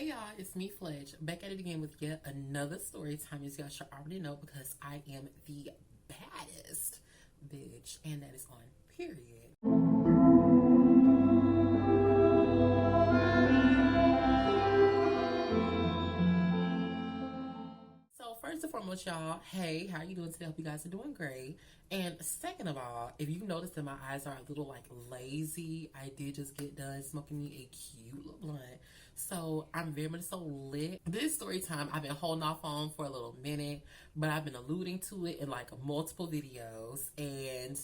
Hey y'all, it's me Fledge, back at it again with yet another story time. As y'all should already know, because I am the baddest bitch, and that is on period. So first and foremost, y'all, hey, how you doing today? Hope you guys are doing great. And second of all, if you notice that my eyes are a little like lazy, I did just get done smoking me a cute little blunt. So I'm very much so lit. This story time I've been holding off on for a little minute, but I've been alluding to it in like multiple videos. And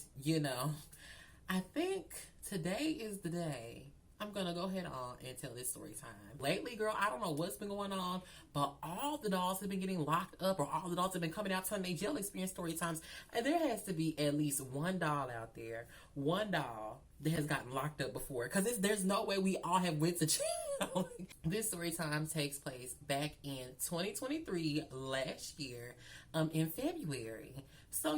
I think today is the day I'm gonna go ahead on and tell this story time. Lately, girl, I don't know what's been going on, but all the dolls have been getting locked up, or all the dolls have been coming out telling their jail experience story times. And there has to be at least one doll out there, one doll that has gotten locked up before, because there's no way we all have went to jail. This story time takes place back in 2023, last year, in February. So,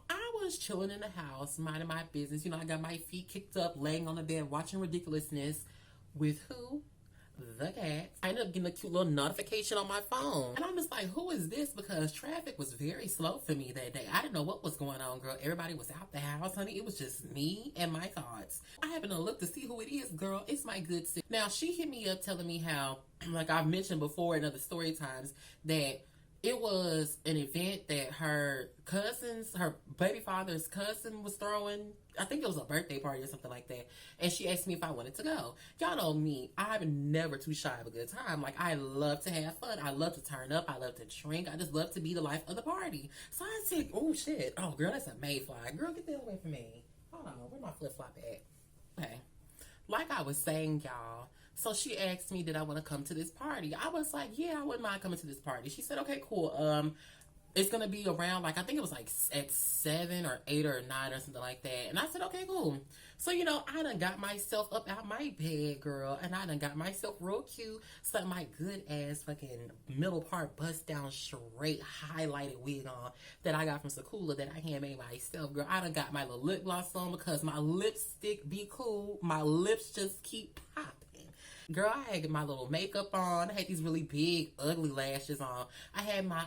I was chilling in the house, minding my business. I got my feet kicked up, laying on the bed, watching ridiculousness with who? The cat. I ended up getting a cute little notification on my phone. And I'm just like, who is this? Because traffic was very slow for me that day. I didn't know what was going on, girl. Everybody was out the house, honey. It was just me and my thoughts. I happened to look to see who it is, girl. It's my good sis. Now, she hit me up telling me how, like I've mentioned before in other story times, that it was an event that her baby father's cousin was throwing. I think it was a birthday party or something like that. And she asked me if I wanted to go. Y'all know me. I'm never too shy of a good time. Like, I love to have fun. I love to turn up. I love to drink. I just love to be the life of the party. So I said, oh, shit. Oh, girl, that's a mayfly. Girl, get that away from me. Hold on. Where my flip-flop at? Okay. Like I was saying, y'all, so she asked me, did I want to come to this party? I was like, yeah, I wouldn't mind coming to this party. She said, okay, cool. It's going to be around, like, I think it was like at 7 or 8 or 9 or something like that. And I said, okay, cool. So, I done got myself up out my bed, girl. And I done got myself real cute. Stuck my good ass fucking middle part bust down straight highlighted wig on that I got from Sakula that I handmade myself, girl. I done got my little lip gloss on because my lipstick be cool. My lips just keep popping. Girl, I had my little makeup on. I had these really big, ugly lashes on. I had my,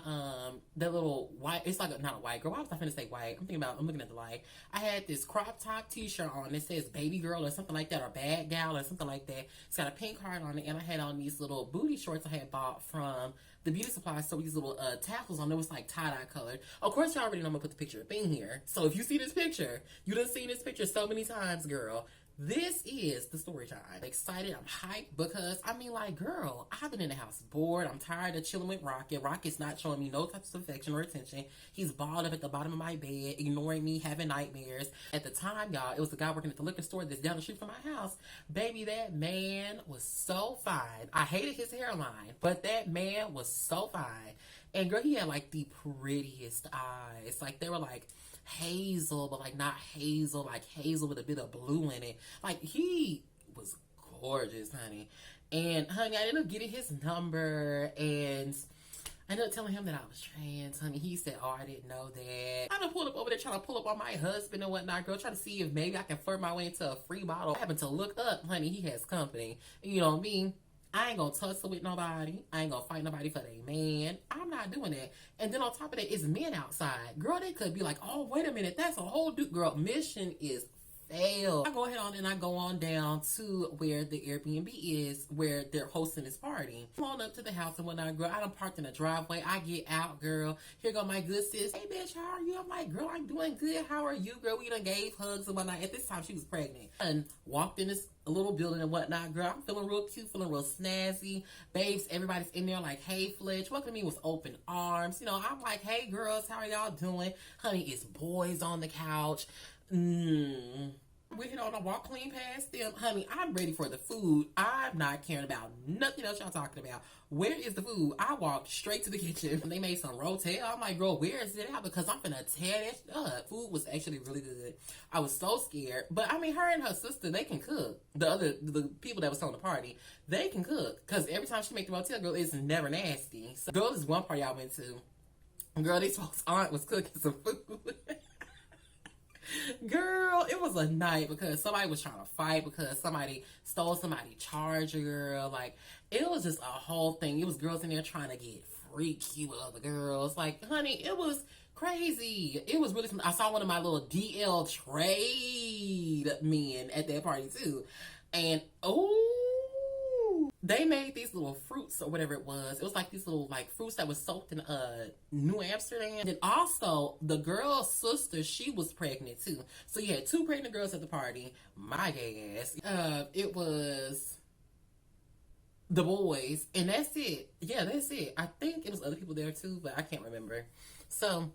that little white, it's like, not a white girl. Why was I finna say white? I'm looking at the light. I had this crop top t-shirt on that says baby girl or something like that, or bad gal or something like that. It's got a pink heart on it, and I had on these little booty shorts I had bought from the beauty supply store with these little tassels on. It was like tie-dye colored. Of course, y'all already know I'm gonna put the picture up in here. So if you see this picture, you done seen this picture so many times, girl. This is the story time. I'm excited. I'm hyped because, girl, I've been in the house bored. I'm tired of chilling with Rocket. Rocket's not showing me no types of affection or attention. He's balled up at the bottom of my bed, ignoring me, having nightmares. At the time, y'all, it was the guy working at the liquor store that's down the street from my house. Baby, that man was so fine. I hated his hairline, but that man was so fine. And girl, he had like the prettiest eyes. Like, they were like hazel, but like not hazel, like hazel with a bit of blue in it. Like, he was gorgeous, honey. And honey, I ended up getting his number, and I ended up telling him that I was trans, honey. He said, oh, I didn't know that. I done pulled up over there trying to pull up on my husband and whatnot, girl, trying to see if maybe I can flirt my way into a free bottle. I happened to look up, honey, he has company. You know what I mean? I ain't gonna tussle with nobody. I ain't gonna fight nobody for their man. I'm not doing that. And then on top of that, it's men outside. Girl, they could be like, oh, wait a minute, that's a whole dude. Girl, mission is failed. I go ahead on and I go on down to where the Airbnb is, where they're hosting this party. I'm on up to the house and whatnot, girl. I done parked in the driveway. I get out, girl. Here go my good sis. Hey, bitch, how are you? I'm like, girl, I'm doing good. How are you, girl? We done gave hugs and whatnot. At this time, she was pregnant. And walked in this little building and whatnot, girl. I'm feeling real cute, feeling real snazzy. Babes, everybody's in there like, hey, Fletch, welcome to me with open arms. I'm like, hey, girls, how are y'all doing? Honey, it's boys on the couch. We I walk clean past them. Honey, I'm ready for the food. I'm not caring about nothing else y'all talking about. Where is the food? I walked straight to the kitchen. They made some rotel. I'm like, girl, where is it at? Because I'm finna tear that shit up. Food was actually really good. I was so scared. But, her and her sister, they can cook. The people that was throwing the party, they can cook. Because every time she make the rotel, girl, it's never nasty. So, girl, this one party I went to, girl, these folks' aunt was cooking some food. Girl, it was a night because somebody was trying to fight because somebody stole somebody's charger, girl. Like, it was just a whole thing. It was girls in there trying to get freaky with other girls. Like, honey, it was crazy. It was really, I saw one of my little DL trade men at that party too. And, oh, they made these little fruits or whatever it was. It was like these little like fruits that was soaked in New Amsterdam. And also the girl's sister, she was pregnant too. So you had two pregnant girls at the party. My gay ass. It was the boys, and that's it. Yeah, that's it. I think it was other people there too, but I can't remember. So,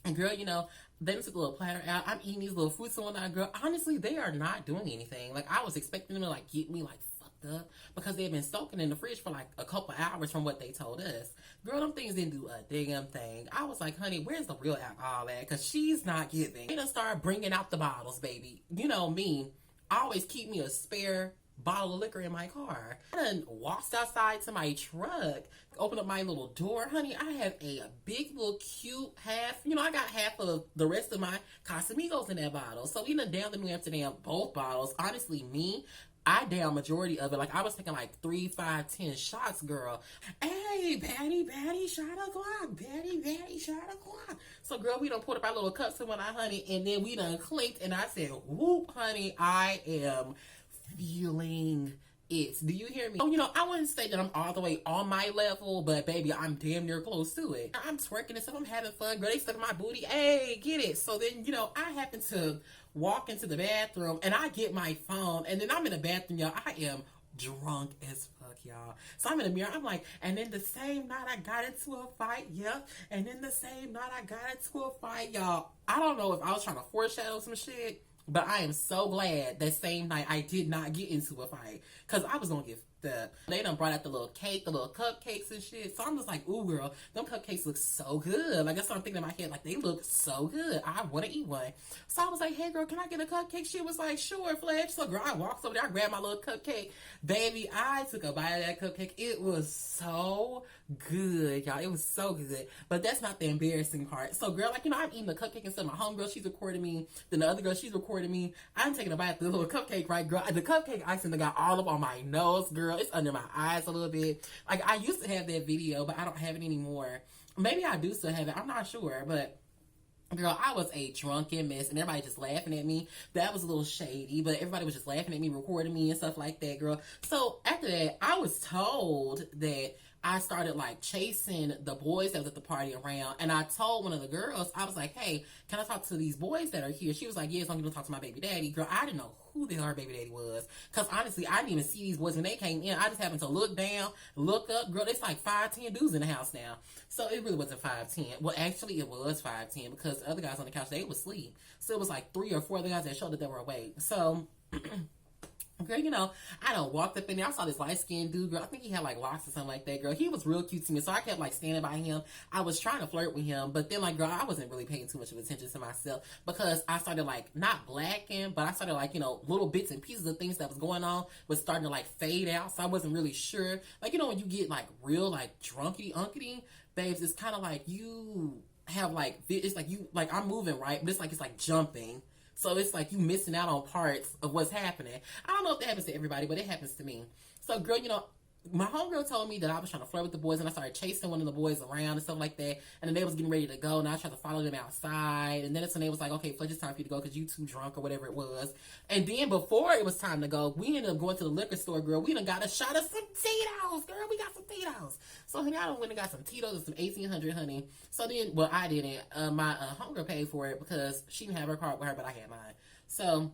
and girl, you know, they took a little platter out. I'm eating these little fruits and whatnot, girl. Honestly, they are not doing anything. Like, I was expecting them to like get me like fucked up because they had been soaking in the fridge for like a couple hours from what they told us. Girl, them things didn't do a damn thing. I was like, honey, where's the real alcohol at? Because she's not giving. They done start bringing out the bottles, baby. You know me. I always keep me a spare bottle of liquor in my car. I done walked outside to my truck, opened up my little door. Honey, I have a big little cute half. You know, I got half of the rest of my Casamigos in that bottle. So we done down the New Amsterdam, both bottles. Honestly, me, I down majority of it. Like, I was taking like 3, 5, 10 shots, girl. Hey, Patty, shot o'clock. Patty, shot o'clock. So, girl, we done pulled up our little cups and whatnot, honey. And then we done clinked. And I said, whoop, honey, I am feeling it. Do you hear me? Oh, you know, I wouldn't say that I'm all the way on my level, but baby, I'm damn near close to it. I'm twerking and stuff. I'm having fun. Girl, they stuck in my booty. Hey, get it. So then, you know, I happen to walk into the bathroom and I get my phone and then I'm in the bathroom, y'all. I am drunk as fuck, y'all. So I'm in the mirror. I'm like, and then the same night I got into a fight. Yep. And then the same night I got into a fight, y'all. I don't know if I was trying to foreshadow some shit, but I am so glad that same night I did not get into a fight. Because I was going to get the... They done brought out the little cake, the little cupcakes and shit. So I'm just like, ooh, girl, them cupcakes look so good. Like, that's what I'm thinking in my head. Like, they look so good. I want to eat one. So I was like, hey, girl, can I get a cupcake? She was like, sure, Fletch. So, girl, I walked over there. I grabbed my little cupcake. Baby, I took a bite of that cupcake. It was so good, y'all. It was so good. But that's not the embarrassing part. So, girl, like, you know, I'm eating the cupcake and stuff. My homegirl, she's recording me. Then the other girl, she's recording me. I'm taking a bite of the little cupcake, right, girl? The cupcake icing that got all up on my nose, girl. It's under my eyes a little bit. Like, I used to have that video, but I don't have it anymore. Maybe I do still have it. I'm not sure, but girl, I was a drunken mess, and everybody just laughing at me. That was a little shady, but everybody was just laughing at me, recording me and stuff like that, girl. So after that, I was told that I started like chasing the boys that was at the party around, and I told one of the girls, I was like, hey, can I talk to these boys that are here? She was like, yes, I'm going to talk to my baby daddy. Girl, I didn't know who the hell her baby daddy was, because honestly, I didn't even see these boys when they came in. I just happened to look down, look up. Girl, it's like 5, 10 dudes in the house now. So it really wasn't 5, 10. Well, actually, it was 5, 10, because the other guys on the couch, they was asleep. So it was like 3 or 4 other guys that showed that they were awake. So... girl, you know, I done walked up in there. I saw this light-skinned dude, girl. I think he had, like, locks or something like that, girl. He was real cute to me, so I kept, like, standing by him. I was trying to flirt with him, but then, like, girl, I wasn't really paying too much of attention to myself because I started, like, not blacking, but I started, like, you know, little bits and pieces of things that was going on was starting to, like, fade out, so I wasn't really sure. Like, you know, when you get, like, real, like, drunky-unkity, babes, it's kind of like you have, like, it's like you, like, I'm moving, right? But it's like jumping. So it's like you missing out on parts of what's happening. I don't know if that happens to everybody, but it happens to me. So, girl, you know, my homegirl told me that I was trying to flirt with the boys, and I started chasing one of the boys around and stuff like that. And then they was getting ready to go, and I tried to follow them outside. And then it's when they was like, okay, Fletch, it's time for you to go because you too drunk or whatever it was. And then before it was time to go, we ended up going to the liquor store, girl. We done got a shot of some Tito's, girl. We got some Tito's. So, honey, I done went and got some Tito's and some 1800, honey. So then, well, I didn't. My homegirl paid for it because she didn't have her card with her, but I had mine. So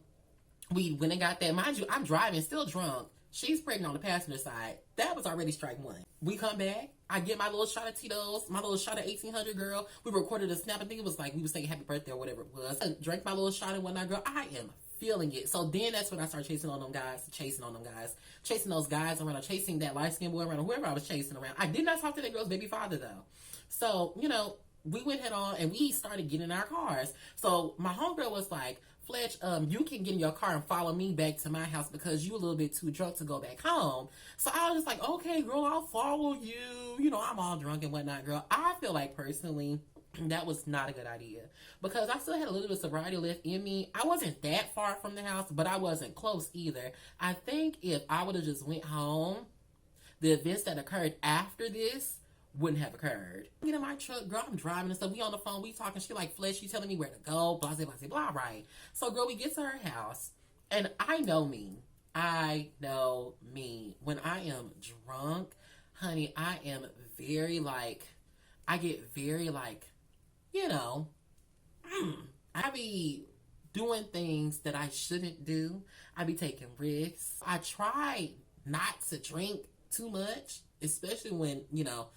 we went and got that. Mind you, I'm driving, still drunk. She's pregnant on the passenger side. That was already strike one. We come back. I get my little shot of Tito's, my little shot of 1800, girl. We recorded a snap. I think it was like we were saying happy birthday or whatever it was. I drank my little shot and whatnot, girl. I am feeling it. So then that's when I started chasing those guys around, or chasing that light-skinned boy around, or whoever I was chasing around. I did not talk to that girl's baby father, though. So, you know, we went head on and we started getting in our cars. So my homegirl was like, Fletch, you can get in your car and follow me back to my house because you a little bit too drunk to go back home. So I was just like, okay, girl, I'll follow you. You know, I'm all drunk and whatnot, girl. I feel like personally, That was not a good idea because I still had a little bit of sobriety left in me. I wasn't that far from the house, but I wasn't close either. I think if I would have just went home, the events that occurred after this wouldn't have occurred. I get in my truck, girl, I'm driving and stuff. We on the phone, we talking. She like flesh. She telling me where to go, blah, blah, blah, blah, right. So, girl, we get to her house, and I know me. I know me. When I am drunk, honey, I am very like, I get very like, you know, I be doing things that I shouldn't do. I be taking risks. I try not to drink too much, especially when, you know,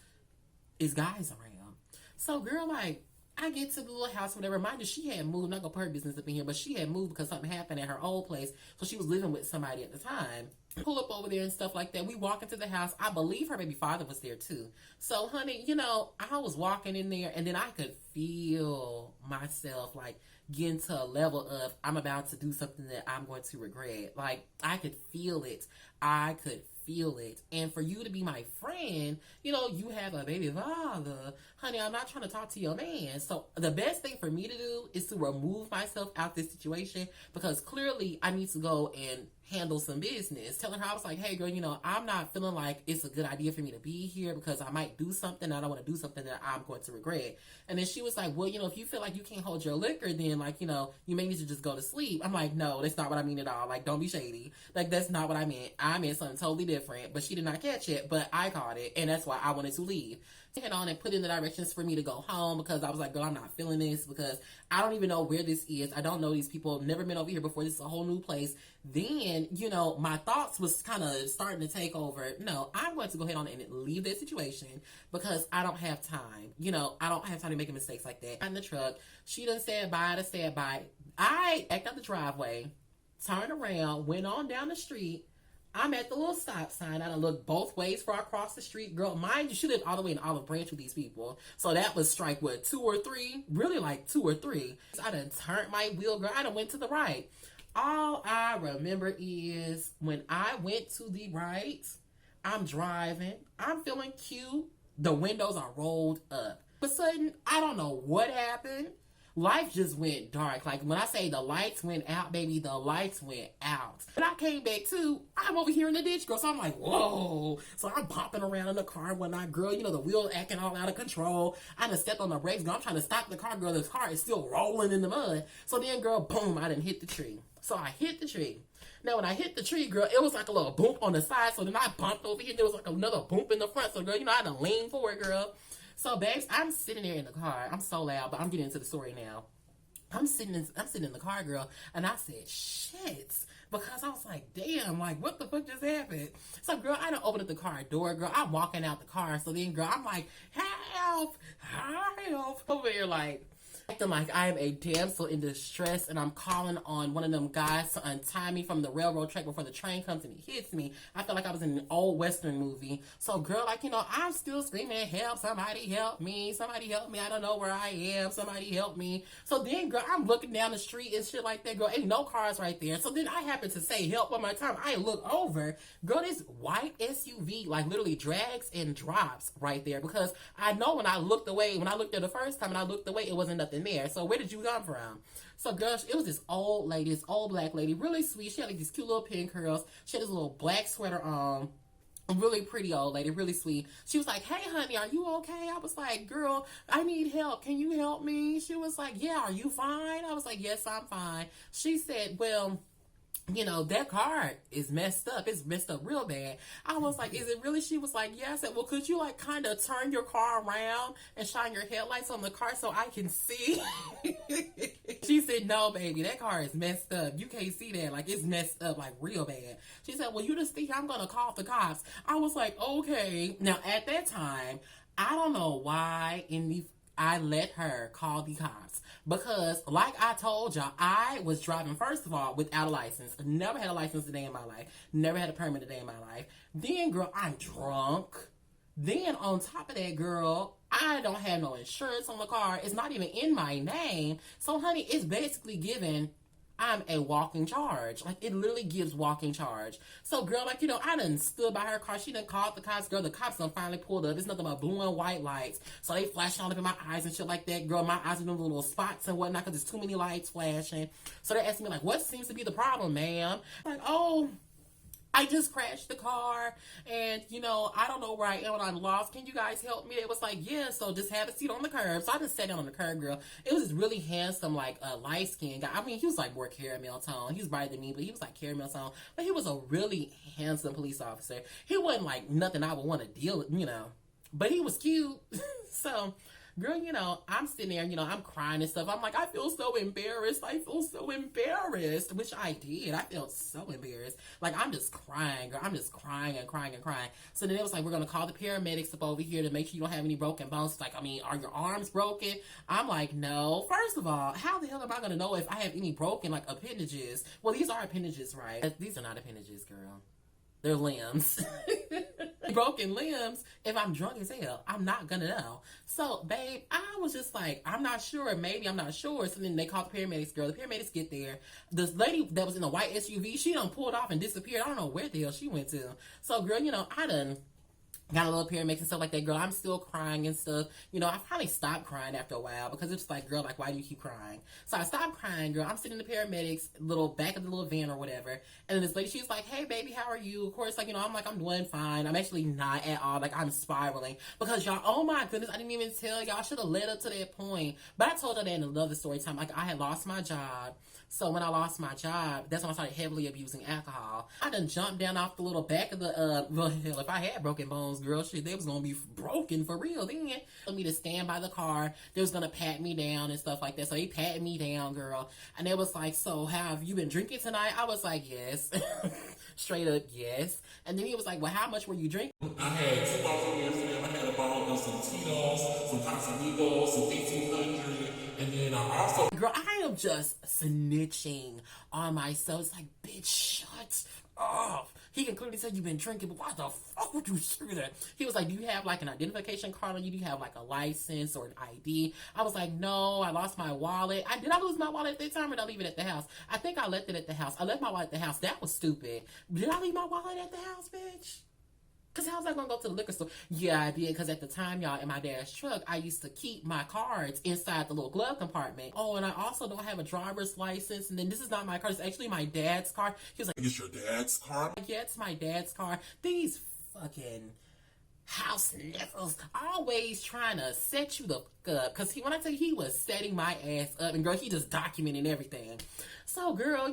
it's guys around. So, girl, like, I get to the little house, whatever. Mind you, she had moved. I'm not gonna put her business up in here, but she had moved because something happened at her old place. So she was living with somebody at the time. Pull up over there and stuff like that. We walk into the house. I believe her baby father was there too. So, honey, you know, I was walking in there, and then I could feel myself like getting to a level of I'm about to do something that I'm going to regret. Like, I could feel it. I could feel it. And for you to be my friend, you know, you have a baby father. Honey, I'm not trying to talk to your man. So the best thing for me to do is to remove myself out this situation, because clearly I need to go and handle some business. Telling her, I was like, hey girl, you know, I'm not feeling like it's a good idea for me to be here because I might do something. I don't want to do something that I'm going to regret. And then she was like, well, you know, if you feel like you can't hold your liquor, then like, you know, you may need to just go to sleep. I'm like, no, that's not what I mean at all. Like, don't be shady. Like, that's not what I meant. I meant something totally different, but she did not catch it, but I caught it. And that's why I wanted to leave. Head on and put in the directions for me to go home, because I was like, girl, I'm not feeling this, because I don't even know where this is. I don't know these people. Never been over here before. This is a whole new place. Then, you know, my thoughts was kind of starting to take over. No, I'm going to go ahead on and leave that situation because I don't have time. You know, I don't have time to make mistakes like that. I'm in the truck. She done said bye to say bye. I backed out the driveway, turned around, went on down the street. I'm at the little stop sign. I done looked both ways before I crossed the street. Girl, mind you, she lived all the way in Olive Branch with these people. So that was strike, what, 2 or 3? Really like 2 or 3. So I done turned my wheel, girl. I done went to the right. All I remember is when I went to the right, I'm driving. I'm feeling cute. The windows are rolled up. All of a sudden, I don't know what happened. Life just went dark. Like, when I say the lights went out, baby, the lights went out. When I came back to, I'm over here in the ditch, girl. So I'm like, whoa. So I'm popping around in the car and whatnot, girl. You know, the wheel acting all out of control. I done stepped on the brakes, girl. I'm trying to stop the car, girl. The car is still rolling in the mud. So then, girl, boom, I done hit the tree. So I hit the tree. Now, when I hit the tree, girl, it was like a little bump on the side. So then I bumped over here. There was like another bump in the front. So, girl, you know, I done leaned forward, girl. So, babes, I'm sitting there in the car. I'm so loud, but I'm getting into the story now. I'm sitting in the car, girl, and I said, shit, because I was like, damn, like, what the fuck just happened? So, girl, I done opened up the car door, girl. I'm walking out the car. So then, girl, I'm like, help, over here, like, acting like I am a damsel in distress, and I'm calling on one of them guys to untie me from the railroad track before the train comes and he hits me. I felt like I was in an old Western movie. So, girl, like, you know, I'm still screaming, help, somebody help me, I don't know where I am, somebody help me. So then, girl, I'm looking down the street and shit like that, girl, ain't no cars right there. So then I happen to say help one more time. I look over, girl, this white SUV, like, literally drags and drops right there, because I know when I looked there the first time and I looked away, it wasn't nothing there. So where did you come from? So, girl, it was this old lady, this old black lady, really sweet. She had like these cute little pin curls. She had this little black sweater on. A really pretty old lady, really sweet. She was like, hey, honey, are you okay? I was like, girl, I need help. Can you help me? She was like, yeah, are you fine? I was like, yes, I'm fine. She said, well, you know, that car is messed up. It's messed up real bad. I was like, is it really? She was like, yeah. I said, well, could you like kind of turn your car around and shine your headlights on the car so I can see? She said, no, baby, that car is messed up. You can't see that. Like, it's messed up, like real bad. She said, well, you just think I'm going to call the cops. I was like, okay. Now, at that time, I don't know why I let her call the cops, because like I told y'all, I was driving, first of all, without a license. Never had a license a day in my life. Never had a permit a day in my life. Then, girl, I'm drunk. Then on top of that, girl, I don't have no insurance on the car. It's not even in my name. So, honey, it's basically given I'm a walking charge. Like, it literally gives walking charge. So, girl, like, I done stood by her car. She done called the cops. Girl, the cops done finally pulled up. It's nothing but blue and white lights. So, they flashed all up in my eyes and shit like that. Girl, my eyes are doing little spots and whatnot because there's too many lights flashing. So, they're asking me, like, what seems to be the problem, ma'am? Like, oh, I just crashed the car and, I don't know where I am and I'm lost. Can you guys help me? It was like, yeah, so just have a seat on the curb. So I just sat down on the curb, girl. It was this really handsome, like, light-skinned guy. I mean, he was, like, more caramel tone. He was brighter than me, but he was, like, caramel tone. But he was a really handsome police officer. He wasn't, like, nothing I would want to deal with, But he was cute. So, girl, I'm sitting there, I'm crying and stuff. I'm like, I feel so embarrassed. Which I did. I felt so embarrassed. Like, I'm just crying, girl. I'm just crying and crying and crying. So then it was like, we're going to call the paramedics up over here to make sure you don't have any broken bones. It's like, I mean, are your arms broken? I'm like, no. First of all, how the hell am I going to know if I have any broken, like, appendages? Well, these are appendages, right? These are not appendages, girl. They're limbs. Broken limbs. If I'm drunk as hell, I'm not gonna know. So, babe, I was just like, I'm not sure. Maybe I'm not sure. So then they called the paramedics, girl. The paramedics get there. This lady that was in a white SUV, she done pulled off and disappeared. I don't know where the hell she went to. So, girl, I done got a little paramedics and stuff like that, girl. I'm still crying and stuff. I finally stopped crying after a while because it's like, girl, like, why do you keep crying? So I stopped crying, girl. I'm sitting in the paramedics, little back of the little van or whatever. And then this lady, she's like, hey, baby, how are you? Of course, like, I'm like, I'm doing fine. I'm actually not at all. Like, I'm spiraling because y'all, oh my goodness, I didn't even tell y'all. I should have led up to that point. But I told her that in another story time. Like, I had lost my job. So when I lost my job, that's when I started heavily abusing alcohol. I done jumped down off the little back of the, well, hell, if I had broken bones, girl, shit, they was gonna be broken for real then. For me to stand by the car, they was gonna pat me down and stuff like that. So they patted me down, girl. And it was like, so have you been drinking tonight? I was like, yes. Straight up, yes. And then he was like, well, how much were you drinking? I had 2,000 yesterday. I had a bottle of some Tito's, some Casamigos, some 1,800. And then I also... Girl, I am just snitching on myself. It's like, bitch, shut up. He can clearly say you've been drinking, but why the fuck would you say that? He was like, do you have like an identification card on you? Do you have like a license or an ID? I was like, no, I lost my wallet. Did I lose my wallet at that time or did I leave it at the house? I think I left it at the house. I left my wallet at the house. That was stupid. Did I leave my wallet at the house, bitch? Because how was I going to go to the liquor store? Yeah, I did. Because at the time, y'all, in my dad's truck, I used to keep my cards inside the little glove compartment. Oh, and I also don't have a driver's license. And then this is not my car. It's actually my dad's car. He was like, it's your dad's car? Yeah, it's my dad's car. These fucking house nipples always trying to set you the fuck up. Because when I tell you, he was setting my ass up. And girl, he just documented everything. So, girl,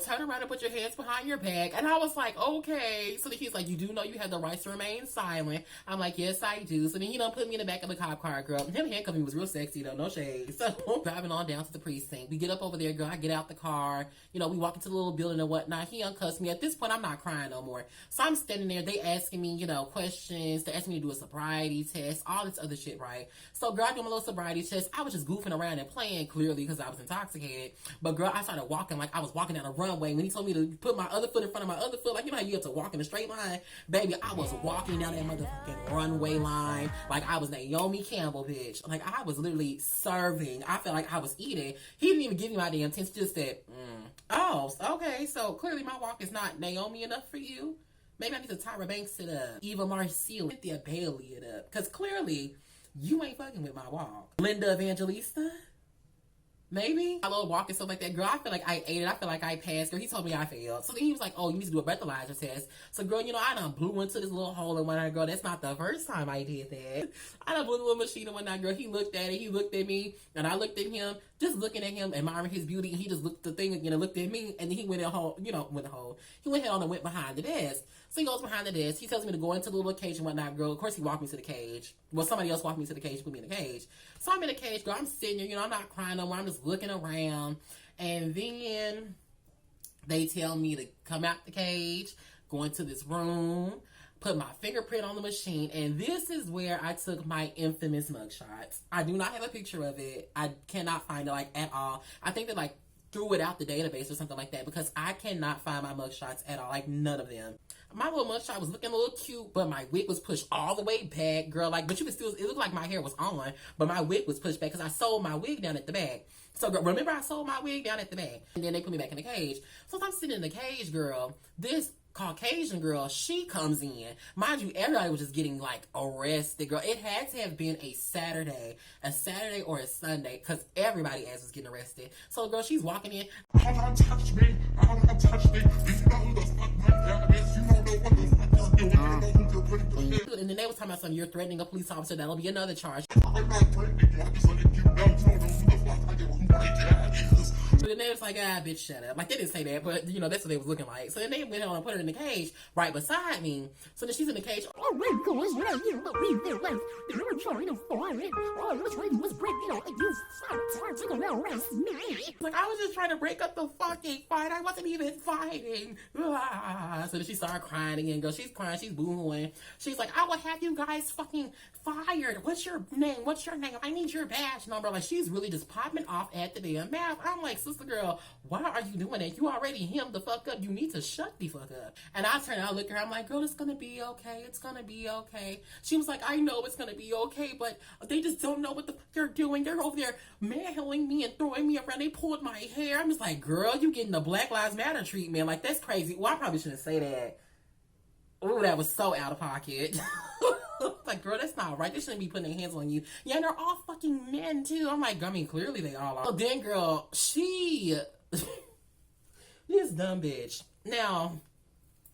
turn around and put your hands behind your back. And I was like, okay. So then he's like, you do know you have the rights to remain silent. I'm like, yes, I do. So then he done put me in the back of the cop car, girl. Him handcuffing was real sexy, though. No shade. So driving on down to the precinct. We get up over there, girl. I get out the car. We walk into the little building and whatnot. He uncuffs me. At this point, I'm not crying no more. So I'm standing there. They asking me, questions. They asking me to do a sobriety test. All this other shit, right? So, girl, I do my little sobriety test. I was just goofing around and playing, clearly, because I was intoxicated. But, girl, I started walking like I was walking down a runway. When he told me to put my other foot in front of my other foot, like, how you have to walk in a straight line? Baby, I was walking down that motherfucking runway line like I was Naomi Campbell, bitch. Like, I was literally serving. I felt like I was eating. He didn't even give me my damn attention. Just said, oh, okay, so clearly my walk is not Naomi enough for you. Maybe I need to Tyra Banks it up. Eva Marcille, Cynthia Bailey it up. Because clearly, you ain't fucking with my walk. Linda Evangelista? Maybe. I love walking, stuff like that. Girl, I feel like I ate it. I feel like I passed. Girl, he told me I failed. So then he was like, oh, you need to do a breathalyzer test. So, girl, I done blew into this little hole and whatnot. Girl, that's not the first time I did that. I done blew into a machine and whatnot. Girl, he looked at it. He looked at me. And I looked at him. Just looking at him, admiring his beauty. And he just looked at the thing, looked at me. And then he went in a hole, went a hole. He went ahead on and went behind the desk. So he goes behind the desk. He tells me to go into the little cage and whatnot, girl. Of course, he walked me to the cage. Well, somebody else walked me to the cage, put me in the cage. So I'm in the cage, girl. I'm sitting there, I'm not crying no more. I'm just looking around. And then they tell me to come out the cage, go into this room, put my fingerprint on the machine. And this is where I took my infamous mugshots. I do not have a picture of it. I cannot find it, at all. I think that, threw it out the database or something like that, because I cannot find my mugshots at all, like none of them. My little mugshot was looking a little cute, but my wig was pushed all the way back, girl. Like, but you could still, it looked like my hair was on, but my wig was pushed back because I sold my wig down at the back. So, girl, remember I sold my wig down at the back, and then they put me back in the cage. So I'm sitting in the cage, girl. This Caucasian girl, she comes in. Mind you, everybody was just getting like arrested, girl. It had to have been a Saturday or a Sunday, because everybody ass was getting arrested. So, girl, she's walking in. How don't touch me? How don't touch me? If you know who the fuck my dad is, you don't know what the fuck you're doing. You don't know who you're putting the head. And then they was talking about something, you're threatening a police officer, that'll be another charge. I'm not threatening you. I'm just letting you know you don't know who the fuck I am, who my dad is. So then they was like, bitch, shut up. Like, they didn't say that, but, you know, that's what they was looking like. So then they went on and put her in the cage right beside me. So then she's in the cage. Oh, wait, guys, what are you doing there? Like, you were trying to fire it. All you were trying to do was break, you know, you started to arrest me. Like, I was just trying to break up the fucking fight. I wasn't even fighting. Ah. So then she started crying again. Girl, she's crying. She's boohooing. She's like, I will have you guys fucking fired. What's your name? What's your name? I need your badge number. Like, she's really just popping off at the damn mouth. I'm like, sister girl, why are you doing that? You already hemmed the fuck up. You need to shut the fuck up. And I turn out, look at her. I'm like, girl, it's gonna be okay. It's gonna be okay. She was like, I know it's gonna be okay, but they just don't know what the fuck they're doing. They're over there manhandling me and throwing me around. They pulled my hair. I'm just like, girl, you getting the Black Lives Matter treatment. Like, that's crazy. Well, I probably shouldn't say that. Oh, that was so out of pocket. Like, girl, that's not right. They shouldn't be putting their hands on you. Yeah, and they're all fucking men, too. I'm like, I mean, clearly they all are. So then, girl, she... this dumb bitch. Now,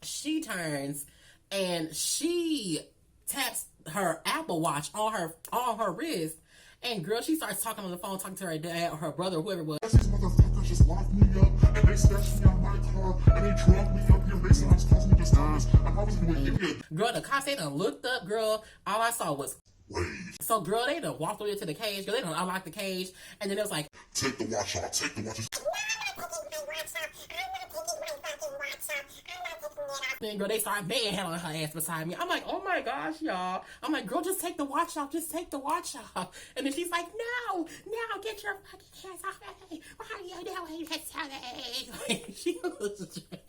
she turns and she taps her Apple Watch on her wrist. And, girl, she starts talking on the phone, talking to her dad or her brother or whoever it was. These motherfuckers just locked me up, and they snatched me out of my car, and they drug me up here. They said I was causing me disturbance. I was doing it. Girl, the cops, they done looked up, girl. All I saw was Wait. So, girl, they done walked over to the cage. Girl, they done unlocked the cage. And then it was like, Take the watch off. Take the watch off. then, girl, they started manhandling her ass beside me. I'm like, oh my gosh, y'all. I'm like, girl, just take the watch off. Just take the watch off. And then she's like, no, get your fucking hands off me. What are you doing this to me?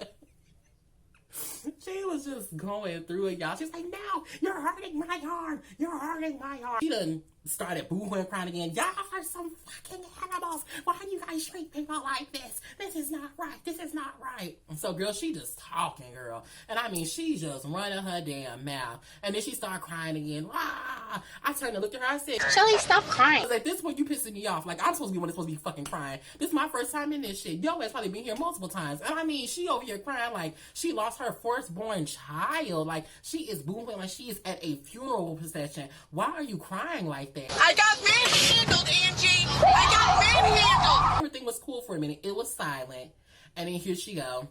She was just going through it, y'all. She's like, no, you're hurting my arm. You're hurting my arm. She done started boohooing, crying again. Y'all are some fucking animals. Why do you guys treat people like this? This is not right. This is not right. And so, girl, she just talking, girl. And I mean, she just running her damn mouth. And then she started crying again. Ah! I turned and looked at her. I said, Shelly, stop crying. at this point, you pissing me off. Like, I'm supposed to be one that's supposed to be fucking crying. This is my first time in this shit. Yo has probably been here multiple times. And I mean, she over here crying like she lost her firstborn child. Like, she is boohooing like she is at a funeral procession. Why are you crying like that? I got manhandled, Angie! I got manhandled! Everything was cool for a minute. It was silent. And then here she go.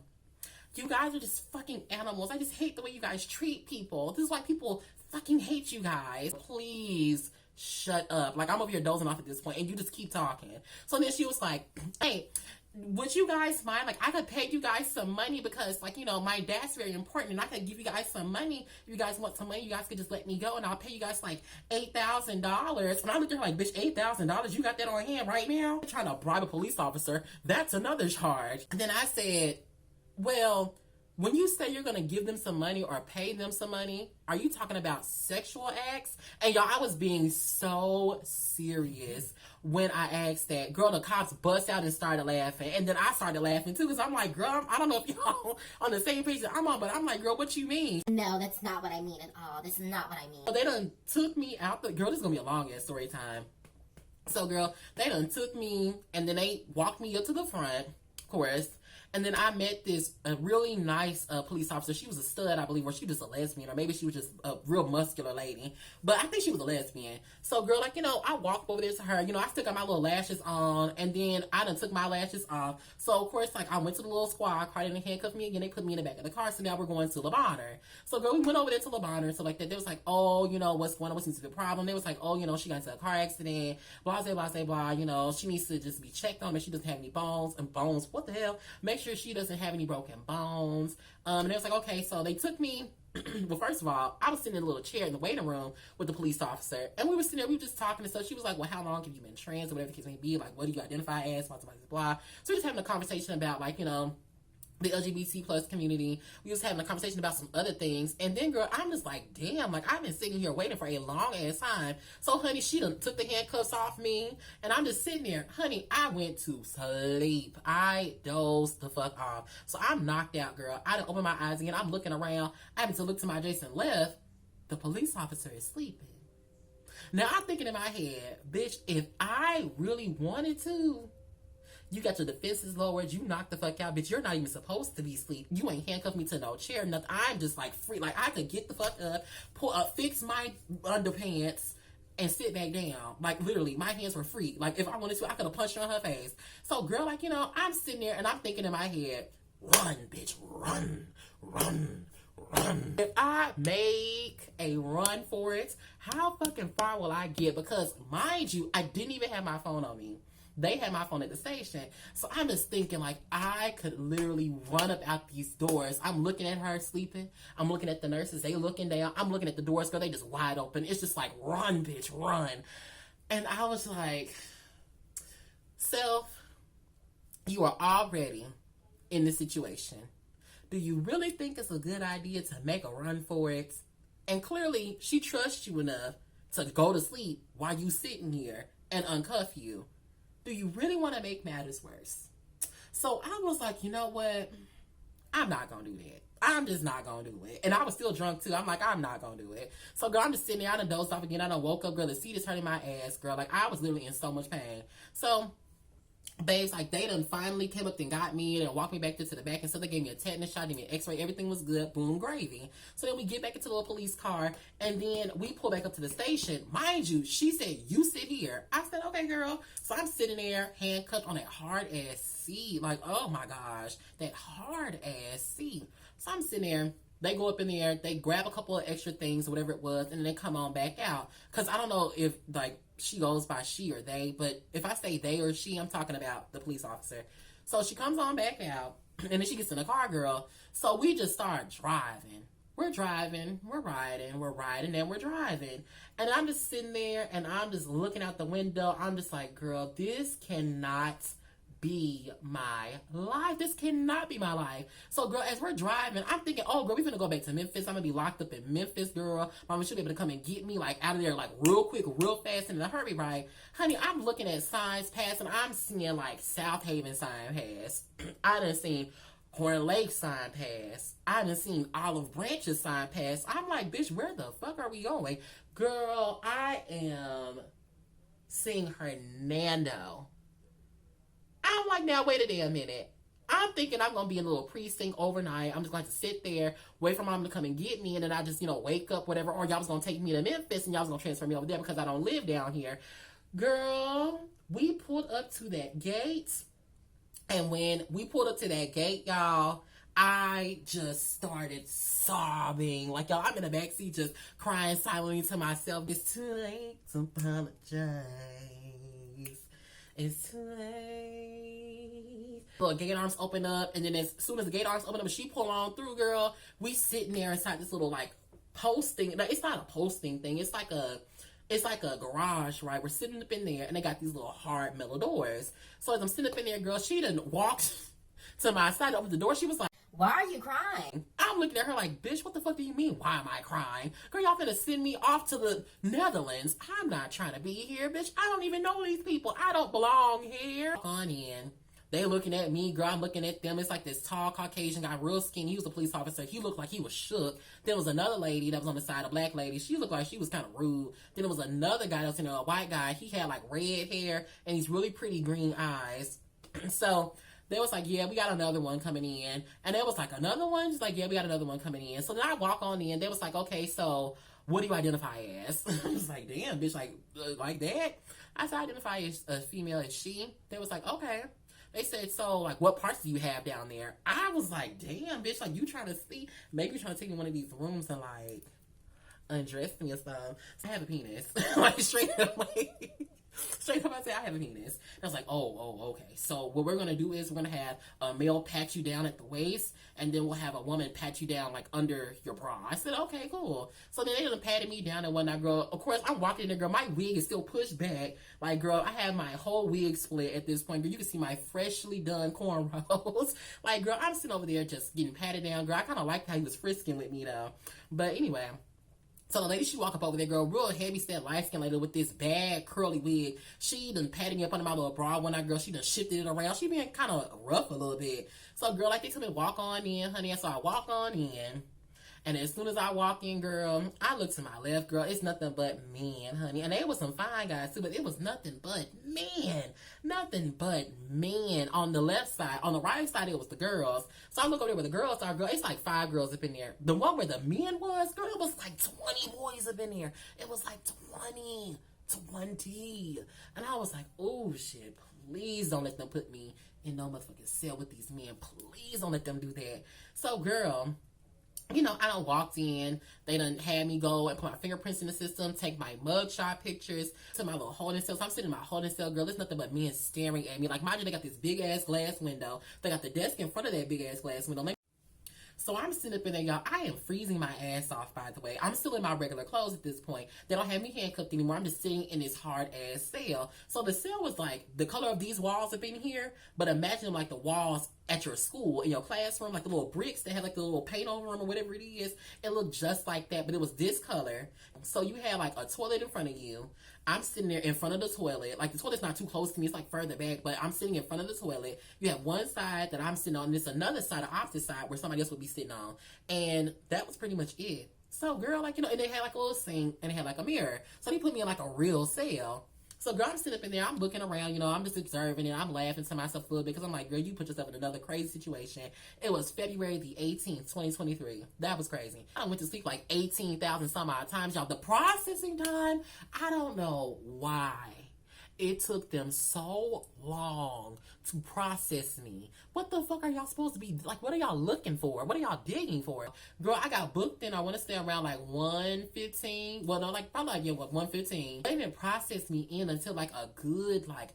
You guys are just fucking animals. I just hate the way you guys treat people. This is why people fucking hate you guys. Please shut up. Like, I'm over here dozing off at this point, and you just keep talking. So then she was like, hey, would you guys mind? Like, I could pay you guys some money because, like, you know, my dad's very important, and I could give you guys some money. If you guys want some money, you guys could just let me go, and I'll pay you guys, like, $8,000. And I looked at her like, bitch, $8,000? You got that on hand right now? Trying to bribe a police officer. That's another charge. And then I said, well, when you say you're going to give them some money or pay them some money, are you talking about sexual acts? And y'all, I was being so serious when I asked that. Girl, the cops bust out and started laughing. And then I started laughing too, because I'm like, girl, I don't know if y'all on the same page that I'm on, but I'm like, girl, what you mean? No, that's not what I mean at all. This is not what I mean. So they done took me out the... Girl, this is going to be a long ass story time. So, girl, they done took me, and then they walked me up to the front, of course. And then I met this really nice police officer. She was a stud, I believe, or she was just a lesbian, or maybe she was just a real muscular lady. But I think she was a lesbian. So, girl, like, you know, I walked over there to her. You know, I still got my little lashes on, and then I done took my lashes off. So, of course, like, I went to the little squad car, and they handcuffed me again. They put me in the back of the car, so now we're going to Le Bonheur. So, girl, we went over there to Le Bonheur, so like that. They was like, oh, you know, what's going on? What seems to be the problem? They was like, oh, you know, she got into a car accident, blah, blah, blah, blah, blah. You know, she needs to just be checked on, make sure she doesn't have any bones. And bones, what the hell? Make sure she doesn't have any broken bones. And they was like, okay, so they took me well, first of all, I was sitting in a little chair in the waiting room with the police officer, and we were sitting there, we were just talking and stuff. She was like, well, how long have you been trans, or whatever the case may be? Like, what do you identify as? Blah, blah, blah, blah. So we were just having a conversation about, like, you know, the LGBT plus community. We was having a conversation about some other things. And then, girl, I'm just like, damn, like, I've been sitting here waiting for a long ass time. So, honey, she done took the handcuffs off me. And I'm just sitting there. Honey, I went to sleep. I dozed the fuck off. So I'm knocked out, girl. I done opened my eyes again. I'm looking around. I happen to look to my adjacent left. The police officer is sleeping. Now, I'm thinking in my head, bitch, if I really wanted to, you got your defenses lowered. You knocked the fuck out, bitch. You're not even supposed to be asleep. You ain't handcuffed me to no chair, nothing. I'm just like free. Like, I could get the fuck up, pull up, fix my underpants, and sit back down. Like, literally, my hands were free. Like, if I wanted to, I could have punched her in her face. So, girl, like, you know, I'm sitting there and I'm thinking in my head, run, bitch, run, run, run. If I make a run for it, how fucking far will I get? Because, mind you, I didn't even have my phone on me. They had my phone at the station. So I'm just thinking, like, I could literally run up out these doors. I'm looking at her sleeping. I'm looking at the nurses. They looking down. I'm looking at the doors, girl. They just wide open. It's just like, run, bitch, run. And I was like, self, you are already in this situation. Do you really think it's a good idea to make a run for it? And clearly, she trusts you enough to go to sleep while you sitting here and uncuff you. Do you really want to make matters worse? So I was like, you know what? I'm not going to do that. I'm just not going to do it. And I was still drunk too. I'm like, I'm not going to do it. So girl, I'm just sitting there. I done dozed off again. I done woke up, girl. The seat is hurting my ass, girl. Like, I was literally in so much pain. So babes, like, they done finally came up and got me and walked me back to the back, and so they gave me a tetanus shot, gave me an x-ray, everything was good, boom, gravy. So then we get back into the little police car, and then we pull back up to the station. Mind you, she said, you sit here. I said, okay, girl. So I'm sitting there, handcuffed on that hard-ass seat. Like, oh my gosh, that hard-ass seat. So I'm sitting there. They go up in there, they grab a couple of extra things or whatever it was, and then they come on back out. Because I don't know if, like, she goes by she or they, but if I say they or she, I'm talking about the police officer. So she comes on back out, and then she gets in the car, girl. So we just start driving. We're driving, we're riding, and we're driving. And I'm just sitting there, and I'm just looking out the window. I'm just like, girl, this cannot be my life. This cannot be my life. So, girl, as we're driving, I'm thinking, oh, girl, we're gonna go back to Memphis. I'm gonna be locked up in Memphis, girl. Mama should be able to come and get me, like, out of there, like, real quick, real fast, and in a hurry, right? Honey, I'm looking at signs pass, and I'm seeing, like, South Haven sign pass. I done seen Horn Lake sign pass. I done seen Olive Branches sign pass. I'm like, bitch, where the fuck are we going? Girl, I am seeing Hernando. I'm like, now, wait a damn minute. I'm thinking I'm going to be in a little precinct overnight. I'm just going to sit there, wait for mom to come and get me, and then I just, you know, wake up, whatever. Or y'all was going to take me to Memphis, and y'all was going to transfer me over there because I don't live down here. Girl, we pulled up to that gate, and when we pulled up to that gate, y'all, I just started sobbing. Like, y'all, I'm in the backseat just crying silently to myself. It's too late to apologize. It's too late. The gate arms open up, and then as soon as the gate arms open up and she pull on through, girl, we sitting there inside this little, like, posting. It's not a posting thing. It's like a garage, right? We're sitting up in there, and they got these little hard metal doors. So as I'm sitting up in there, girl, she done walked to my side, opened the door. She was like, why are you crying? I'm looking at her like, bitch, what the fuck do you mean? Why am I crying? Girl, y'all finna send me off to the Netherlands. I'm not trying to be here, bitch. I don't even know these people. I don't belong here. On in. They looking at me, girl. I'm looking at them. It's like this tall Caucasian guy, real skinny. He was a police officer. He looked like he was shook. There was another lady that was on the side, a black lady. She looked like she was kind of rude. Then there was another guy that was, you know, a white guy. He had like red hair and these really pretty green eyes. So they was like, yeah, we got another one coming in. And there was like, another one? Just like, yeah, we got another one coming in. So then I walk on in. They was like, okay, so what do you identify as? I was like, damn, bitch, like that? I said, I identify as a female, as she. They was like, okay. They said, so, like, what parts do you have down there? I was like, damn, bitch, like, you trying to see? Maybe you're trying to take me in one of these rooms and, like, undress me or something. So I have a penis. Like, straight up, like, Straight up, I said, I have a penis. And I was like, oh, okay. So what we're going to do is we're going to have a male pat you down at the waist, and then we'll have a woman pat you down, like, under your bra. I said, okay, cool. So then they done patted me down and whatnot, girl. Of course, I'm walking in there, girl. My wig is still pushed back. Like, girl, I have my whole wig split at this point. Girl, you can see my freshly done cornrows. Like, girl, I'm sitting over there just getting patted down. Girl, I kind of liked how he was frisking with me, though. But anyway... So the lady, she walk up over there, girl, real heavy set, light skin lady with this bad curly wig. She done patted me up under my little bra one night, girl. She done shifted it around. She been kind of rough a little bit. So, girl, like they told me, walk on in, honey. And so I walk on in. And as soon as I walk in, girl, I look to my left, girl. It's nothing but men, honey. And there was some fine guys, too, but it was nothing but men. Nothing but men on the left side. On the right side, it was the girls. So I look over there where the girls are, girl. It's like 5 girls up in there. The one where the men was, girl, it was like 20 boys up in there. It was like 20. And I was like, oh, shit, please don't let them put me in no motherfucking cell with these men. Please don't let them do that. So, girl... You know, I done walked in, they done had me go and put my fingerprints in the system, take my mugshot pictures to my little holding cell. So I'm sitting in my holding cell, girl, there's nothing but men staring at me. Like, mind you, they got this big-ass glass window. They got the desk in front of that big-ass glass window. So I'm sitting up in there, y'all. I am freezing my ass off, by the way. I'm still in my regular clothes at this point. They don't have me handcuffed anymore. I'm just sitting in this hard-ass cell. So the cell was like the color of these walls up in here, but imagine like the walls at your school, in your classroom, like the little bricks that had like the little paint over them or whatever it is. It looked just like that, but it was this color. So you had like a toilet in front of you. I'm sitting there in front of the toilet. Like, the toilet's not too close to me. It's like further back, but I'm sitting in front of the toilet. You have one side that I'm sitting on. There's another side, the opposite side, where somebody else would be sitting on. And that was pretty much it. So, girl, like, you know, and they had like a little sink and they had like a mirror. So they put me in like a real cell. So, girl, I'm sitting up in there, I'm looking around, you know, I'm just observing and I'm laughing to myself a little bit because I'm like, girl, you put yourself in another crazy situation. It was February the 18th, 2023. That was crazy. I went to sleep like 18,000 some odd times, y'all. The processing time, I don't know why it took them so long to process me. What the fuck are y'all supposed to be, like, what are y'all looking for? What are y'all digging for? Girl, I got booked in, I want to stay around like 1:15. Well, no, like, probably like, yeah, 1:15. They didn't process me in until like a good, like,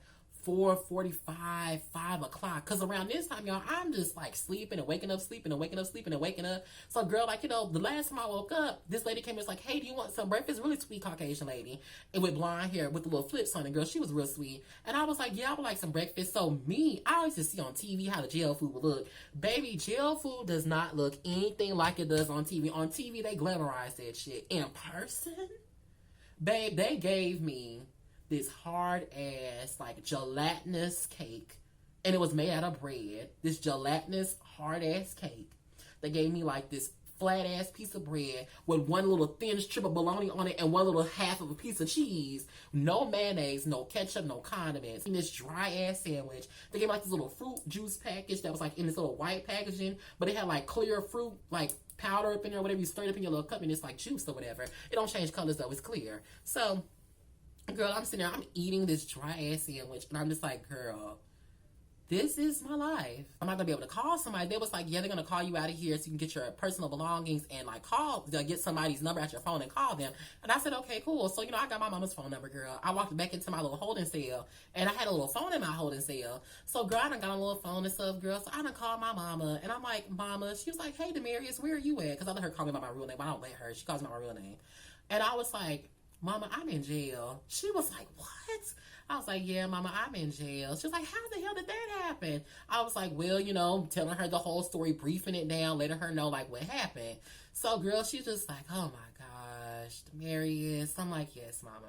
4:45, 5 o'clock. Because around this time, y'all, I'm just like sleeping and waking up, sleeping and waking up, sleeping and waking up. So, girl, like, you know, the last time I woke up, this lady came and was like, hey, do you want some breakfast? Really sweet Caucasian lady. And with blonde hair with the little flips on it, girl. She was real sweet. And I was like, yeah, I would like some breakfast. So, I always just see on TV how the jail food would look. Baby, jail food does not look anything like it does on TV. On TV, they glamorize that shit. In person, babe, they gave me this hard ass, like, gelatinous cake, and it was made out of bread. This gelatinous hard ass cake. They gave me like this flat ass piece of bread with one little thin strip of bologna on it and one little half of a piece of cheese. No mayonnaise, no ketchup, no condiments. And this dry ass sandwich. They gave me like this little fruit juice package that was like in this little white packaging, but it had like clear fruit, like powder up in there, whatever you stir it up in your little cup, and it's like juice or whatever. It don't change colors though, it's clear. So, girl, I'm sitting there, I'm eating this dry ass sandwich, and I'm just like, girl, this is my life. I'm not gonna be able to call somebody. They was like, yeah, they're gonna call you out of here so you can get your personal belongings and like get somebody's number at your phone and call them. And I said, okay, cool. So, you know, I got my mama's phone number, girl. I walked back into my little holding cell, and I had a little phone in my holding cell. So, girl, I done got a little phone and stuff, girl. So I done called my mama, and I'm like, mama, she was like, hey, Demarius, where are you at? Because I let her call me by my real name. I don't let her. She calls me by my real name. And I was like, Mama, I'm in jail. She was like, what? I was like, yeah, Mama, I'm in jail. She was like, how the hell did that happen? I was like, well, you know, telling her the whole story, briefing it down, letting her know, like, what happened. So, girl, she's just like, oh, my gosh, Demarius. I'm like, yes, Mama.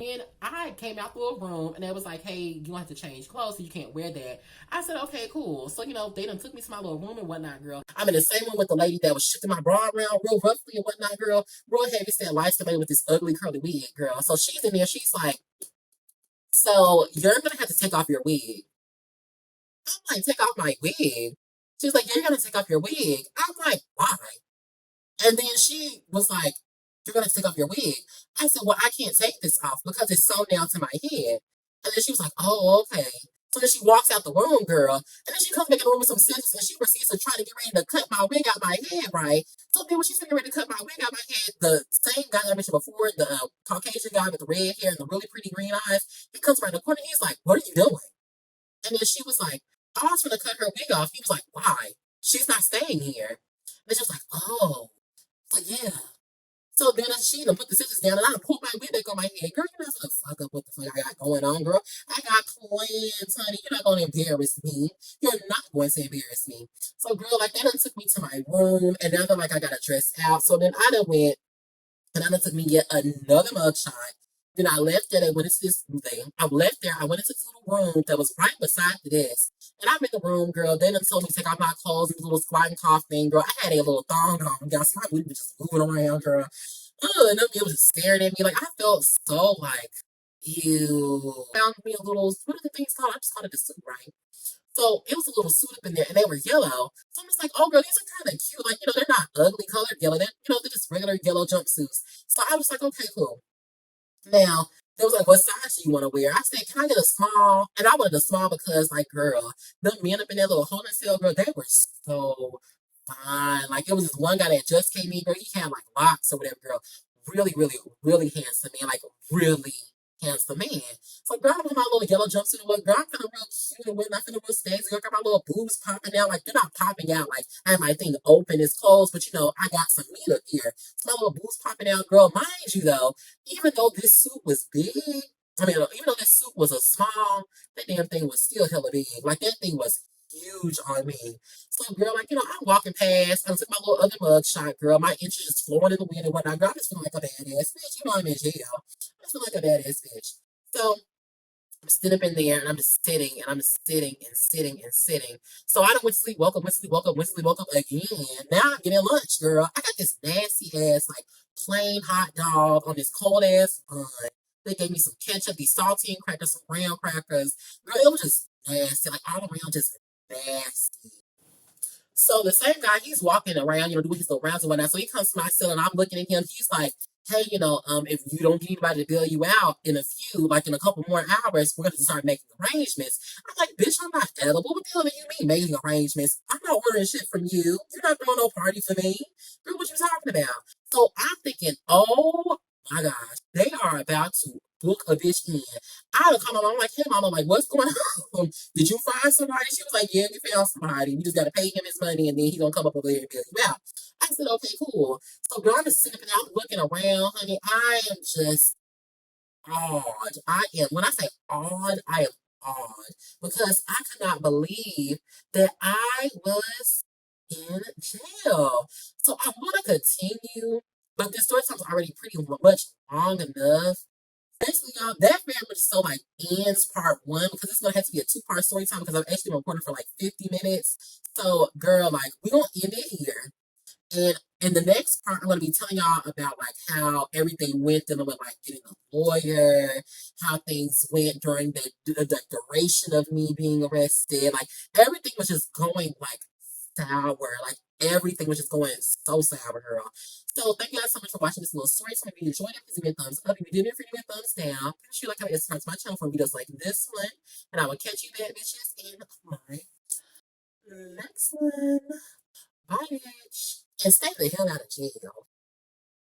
And I came out the little room, and they was like, hey, you have to change clothes, so you can't wear that. I said, okay, cool. So, you know, they done took me to my little room and whatnot, girl. I'm in the same room with the lady that was shifting my bra around real roughly and whatnot, girl. Real heavy set lifestyle lady with this ugly curly wig, girl. So she's in there, she's like, so you're going to have to take off your wig. I'm like, take off my wig? She's like, you're going to take off your wig. I'm like, why? And then she was like, you're going to take off your wig. I said, well, I can't take this off because it's sewn down to my head. And then she was like, oh, okay. So then she walks out the room, girl, and then she comes back in the room with some scissors and she proceeds to try to get ready to cut my wig out my head, right? So then when she's getting ready to cut my wig out my head, the same guy that I mentioned before, the Caucasian guy with the red hair and the really pretty green eyes, he comes around the corner and he's like, "What are you doing?" And then she was like, "Oh, I was going to cut her wig off." He was like, "Why? She's not staying here." And she was like, "Oh." It's like, "Yeah." So then she done put the scissors down and I done pulled my wig back on my head. Girl, you're not gonna fuck up what the fuck I got going on, girl. I got plans, honey. You're not gonna embarrass me. You're not going to embarrass me. So, girl, like, that done took me to my room and now that, like, I gotta dress out. So then I done went and I done took me yet another mugshot. Then I left there. I went into this thing. I left there. I went into this little room that was right beside the desk. And I'm in the room, girl. They done told me to take off my clothes and this little squat and cough thing, girl. I had a little thong on, girl. So my booty was just moving around, girl. And them was just staring at me. Like, I felt so like, ew. Found me a little, what are the things called? I just called it a suit, right? So it was a little suit up in there, and they were yellow. So I'm just like, oh, girl, these are kind of cute. Like, they're not ugly colored yellow. They're just regular yellow jumpsuits. So I was like, okay, cool. Now, they was like, what size do you want to wear? I said, can I get a small? And I wanted a small because, like, girl, the men up in that little holding cell, girl, they were so fine. Like, it was this one guy that just came in, girl. He had, like, locks or whatever, girl. Really, really, really handsome man. Like, really handsome man. So, girl, I'm in my little yellow jumpsuit and what, girl, I'm feeling real cute and whatnot. I'm feeling real stagey. Girl, I got my little boobs popping out. Like, they're not popping out. Like, I have my thing open, it's closed, but, I got some meat up here. So, my little boobs popping out, girl. Mind you, though, even though this suit was big, even though this suit was a small, that damn thing was still hella big. Like, that thing was huge on me. So, girl, like, I'm walking past. I took my little other mug shot, girl. My inches just flowing in the wind and whatnot. Girl, I just feel like a badass bitch. I'm in jail. I just feel like a badass bitch. So, I'm sitting up in there and I'm just sitting and I'm just sitting and sitting and sitting. So I done went to sleep, woke up, went to sleep, woke up, went to sleep, woke up again. Now I'm getting lunch, girl. I got this nasty ass, like, plain hot dog on this cold ass bun. They gave me some ketchup, these saltine crackers, some graham crackers. Girl, it was just nasty, like all around just nasty. So the same guy, he's walking around, doing his little rounds and whatnot. So he comes to my cell and I'm looking at him. He's like, hey, if you don't get anybody to bail you out in in a couple more hours, we're going to start making arrangements. I'm like, bitch, I'm not edible. What the hell do you mean making arrangements? I'm not ordering shit from you. You're not throwing no party for me. Girl, what you talking about? So I'm thinking, oh my gosh, they are about to book a bitch in. I would come on, I'm like, hey, mama, like, what's going on? Did you find somebody? She was like, yeah, we found somebody. We just got to pay him his money, and then he's going to come up over there and bail you out. I said, okay, cool. So, girl, I'm just sitting out looking around, honey. I am just awed. When I say awed, I am awed. Because I could not believe that I was in jail. So, I want to continue, but this story time's already pretty much long enough. Basically, y'all, that very much so like ends part one because it's gonna have to be a two-part story time because I'm actually recording for like 50 minutes. So, girl, like we're gonna end it here. And in the next part, I'm going to be telling y'all about like how everything went dealing with like getting a lawyer, how things went during the duration of me being arrested. Like everything was just going like sour. Like everything was just going so sour, girl. So thank you guys so much for watching this little story. So if you enjoyed it, please give me a thumbs up. If you didn't, give me a thumbs down. Please you like how it subscribe to my channel for videos like this one. And I will catch you bad bitches in my next one. Bye, bitch. And stay the hell out of jail.